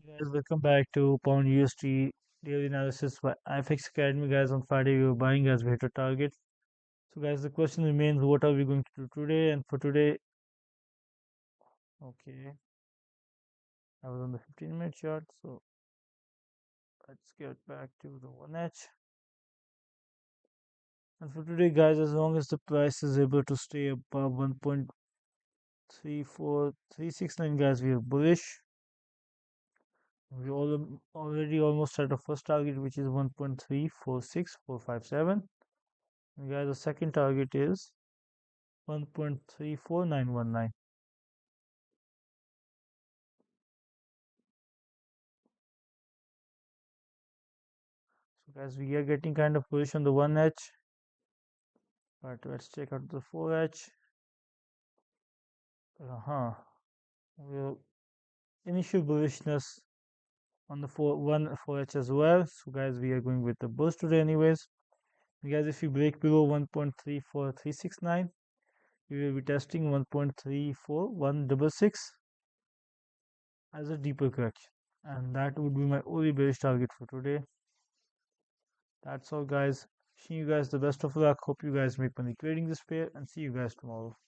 Guys, welcome back to Pound USD daily analysis by IFX Academy. Guys, on Friday we were buying as we hit a target. So, guys, the question remains: what are we going to do today? And for today, okay, I was on the 15-minute chart, so let's get back to the 1H. And for today, guys, as long as the price is able to stay above 1.34369, guys, we are bullish. We already almost at our first target, which is 1.346457. And guys, the second target is 1.34919. So guys, we are getting kind of bullish on the 1H, but let's check out the 4H. Well, initial bullishness on the 4H as well. So guys, we are going with the bulls today anyways. And guys, if you break below 1.34369, we will be testing 1.34166 as a deeper correction, and that would be my only bearish target for today. That's all, guys. Wishing you guys the best of luck. Hope you guys make money trading this pair, and see you guys tomorrow.